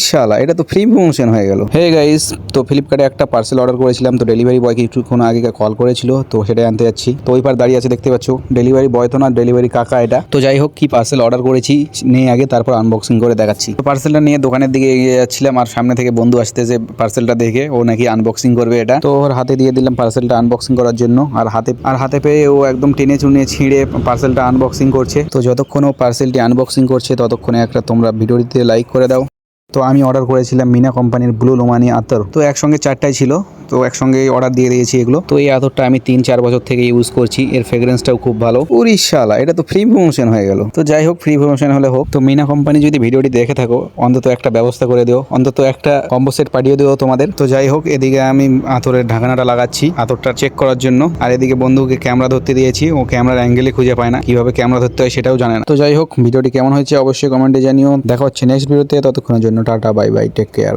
শালা, এটা তো ফ্রি প্রমোশন হয়ে গেল। হে গাইস, তো ফ্লিপকার্টে একটা পার্সেল অর্ডার করেছিলাম, তো ডেলিভারি বয় কিছুক্ষণ আগে কল করেছিল, তো সেটাই আনতে যাচ্ছি। তো ওই পার দাঁড়িয়ে আছে দেখতে পাচ্ছ, ডেলিভারি বয় তো না, ডেলিভারি কাকা এটা। তো যাই হোক, কি পার্সেল অর্ডার করেছি নিয়ে আগে তারপর আনবক্সিং করে দেখাচ্ছি। তো পার্সেলটা নিয়ে দোকানের দিকে এগিয়ে যাচ্ছিলাম, আর সামনে থেকে বন্ধু আসতেছে পার্সেলটা দেখে, ও নাকি আনবক্সিং করবে এটা। তো ওর হাতে দিয়ে দিলাম পার্সেলটা আনবক্সিং করার জন্য, আর হাতে পেয়ে ও একদম টেনে চুনে ছিঁড়ে পার্সেলটা আনবক্সিং করছে। তো যতক্ষণ ও পার্সেলটি আনবক্সিং করছে ততক্ষণে একটা তোমরা ভিডিওটিতে লাইক করে দাও। তো আমি অর্ডার করেছিলাম মিনা কোম্পানির ব্লু লোমানি আতর, তো একসঙ্গে 4টাই ছিল, তো একসঙ্গে অর্ডার দিয়ে দিয়েছি এগুলো। তো এই আতরটা আমি 3-4 বছর থেকে ইউজ করছি, এর ফ্রেগ্রেন্সটাও খুব ভালো। শালা, এটা তো ফ্রি প্রমোশন হয়ে গেল। তো যাই হোক, ফ্রি প্রমোশন হলে হোক। তো মিনা কোম্পানি যদি ভিডিওটি দেখে থাকো, অন্তত একটা ব্যবস্থা করে দিও, অন্তত একটা কম্বো সেট পাঠিয়ে দিও তোমাদের। তো যাই হোক, এদিকে আমি আতরের ঢাকনাটা লাগাচ্ছি আতরটা চেক করার জন্য, আর এদিকে বন্ধুকে ক্যামেরা ধরতে দিয়েছি, ও ক্যামেরার অ্যাঙ্গেলে খুঁজে পায় না, কিভাবে ক্যামেরা ধরতে হয় সেটাও জানে না। তো যাই হোক, ভিডিওটি কেমন হয়েছে অবশ্যই কমেন্টে জানিও। দেখা হচ্ছে নেক্সট ভিডিওতে, ততক্ষণের জন্য tata, bye bye, take care.